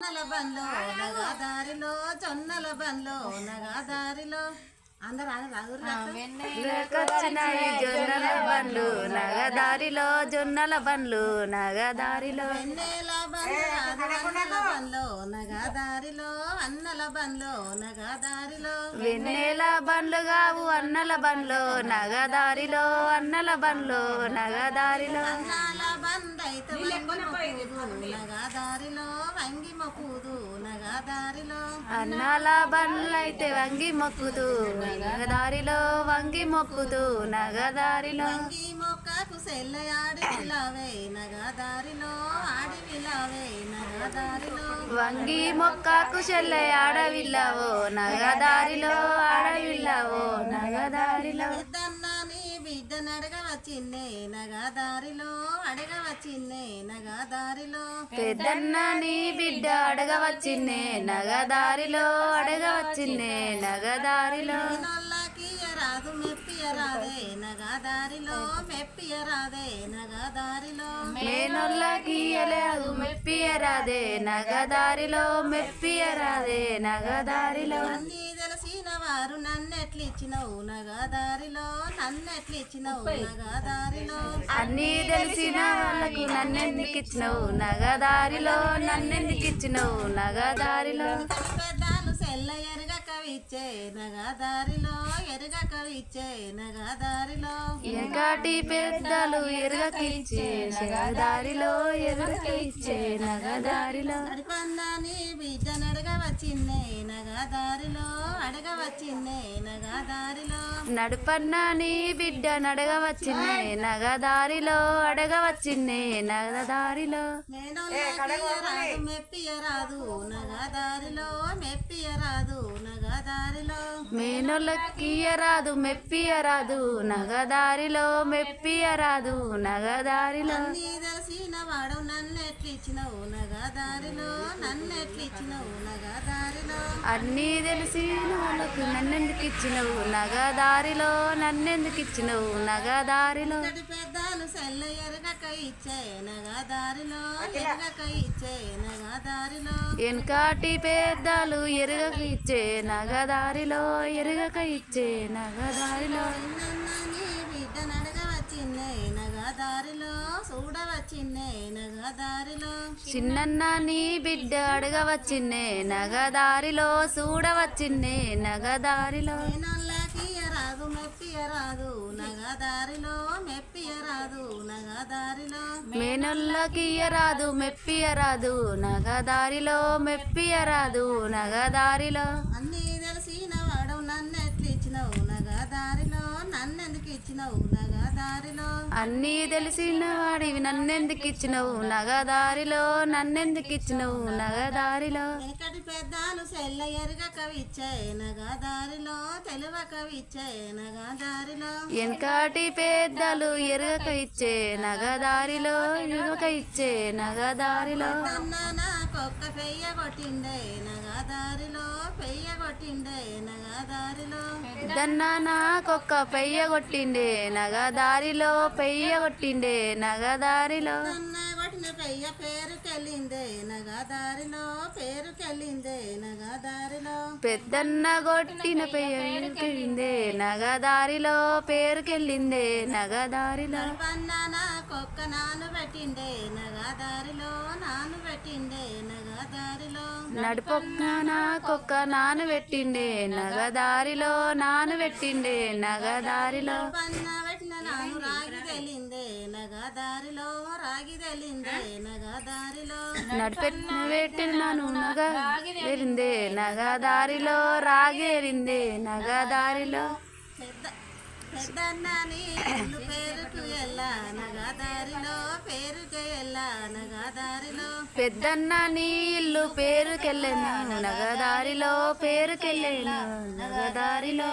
జొన్నల బండ్లో నగదారిలో జొన్నల బండ్లో నగదారిలో అందరూ వచ్చినాయి జొన్నల బండ్లు నగదారిలో జొన్నల బండ్లు నగదారిలో వెన్నెల బండ్లో నగదారిలో అన్నల బండ్లో నగదారిలో వెన్నెల బండ్లు కావు అన్నల బండ్లు నగదారిలో అన్నల బండ్లు నగదారిలో అన్నాల బందైతే నగదారిలో వంగి మొక్కుదు నగదారిలో అన్నాల బండ్లైతే వంగి మొక్కుతూ నగదారిలో వంగి మొక్కుతూ నగదారిలో వంగి మొక్కకు సెల్లయాడి విలావే నగదారిలో ఆడి విలావే నగదారిలో వంగి మొక్కకు చెల్లె ఆడవిల్లావో నగదారిలో ఆడవిల్లావో నగదారిలో పెద్దన్నాని బిడ్డ నడగవచ్చిందే నగదారిలో అడగవచ్చిందే నగదారిలో పెద్దన్న నీ బిడ్డ అడగవచ్చిందే నగదారిలో అడగవచ్చిందే నగదారిలో నల్లకి రాదు మెప్పియరాదే నగదారిలో మెప్పియరాదే నగదారిలో మేనొల్లకి ఎలేదు మెప్పియరాదే నగదారిలో మెప్పియరాదే నగదారిలో అన్నీ తెలిసిన వారు నన్నెట్లిచ్చినవు నగదారిలో నన్నెట్లిచ్చినవు నగదారిలో అన్నీ తెలిసిన వాళ్ళకు నన్నెందుకిచ్చినవు నగదారిలో నన్నెందుకిచ్చినవు నగదారిలో పెద్దాలు సెల్ల ఎరగక విచ్చే నగదారిలో ఎరగక విచ్చే నగదారిలో ఎంకాటి పెద్దలు ఎరగకిచ్చే నగదారిలో ఎరగకిచ్చే నగదారిలో నడిపన్నాని బిడ్డ నడగవచ్చిందే నగదారిలో అడగవచ్చిందే నగదారిలో నడుపన్న నీ బిడ్డ నడగవచ్చిందే నగదారిలో అడగవచ్చిందే నగదారిలో రాదు మెప్పియరాదు నగదారిలో మెప్పియరాదు నగదారిలో మేనొల్లకియరాదు మెప్పియరాదు నగదారిలో మెప్పియరాదు నగదారిలో నీ తెలిసిన వాడు నన్నెట్లిచ్చినవు నగదారిలో నన్నెట్లిచ్చినవు నగదారిలో అన్నీ తెలిసిన వాళ్ళకు నన్నెందుకిచ్చినవు నగదారిలో నన్నెందుకిచ్చినవు నగదారిలో ఇంతటి పెద్దాలు సెల్ల ఎరగక ఇచ్చే నగదారిలో ఎరగక ఇచ్చే నగదారిలో వెనకాటి పెద్దలు ఎరగక ఇచ్చే నగదారిలో ఎరగక ఇచ్చే నగదారిలో నీ బిడ్డ నడగవచ్చిందే నగదారిలో చూడవచ్చిందే నగదారిలో చిన్నన్న నీ బిడ్డ అడగవచ్చిందే నగదారిలో చూడవచ్చిందే నగదారిలో నల్లకి రాదు మెప్పియరాదు నగదారిలో మెప్పియరాదు నగదారిలో మేనొల్లకియరాదు మెప్పియరాదు నగదారిలో మెప్పియరాదు నగదారిలో అన్నీ తెలిసిన వాడు నన్నెట్లిచ్చినవు నగదారిలో నన్నెందుకు ఇచ్చినవు నగదారిలో అన్నీ తెలిసిన వాడివి నన్నెందుకిచ్చినవు నగదారిలో నన్నెందుకిచ్చినవు నగదారిలో వెనకటి పెద్దాలు సెల్ల ఎరగక విచ్చే నగదారిలో తెలువక విచ్చే నగదారిలో వెనకాటి పెద్దలు ఎరగక ఇచ్చే నగదారిలో ఎరగక ఇచ్చే నగదారిలో నాకొక్క పెయ్య కొట్టిండే నగదారిలో పెయ్య కొట్టిండే నగదారిలో పెద్దన్న నాకొక్క పెయ్య కొట్టిండే నగదారిలో పెయ్య కొట్టిండే నగదారిలో కొట్టిన పెయ్య పేరుకెళ్ళిందే నగదారిలో పేరుకెళ్ళిందే నగదారిలో పెద్దన్న కొట్టిన పేరుకెళ్ళిందే నగదారిలో పేరుకెళ్ళిందే నగదారిలో నాకొక్క నాను పెట్టిండే నగదారిలో నాను పెట్టిండే నగదారిలో నడుపొక్క నాకొక్క నాను పెట్టిండే నగదారిలో నాను పెట్టిండే నగదారిలో పెట్టిన నాను రాగి తెలిందే నగదారిలో రాగి తెలిందే నగదారిలో నడిపెట్టిన పెట్టిన నాను నగరిందే నగదారిలో రాగేరిందే నగదారిలో పెద్దన్నాని ఇల్లు పేరుకు ఎల్లా నగదారిలో పేరుకు ఎల్లా నగదారిలో పెద్దన్న నీ ఇల్లు పేరుకెళ్ళను నగదారిలో పేరుకెళ్ళను నగదారిలో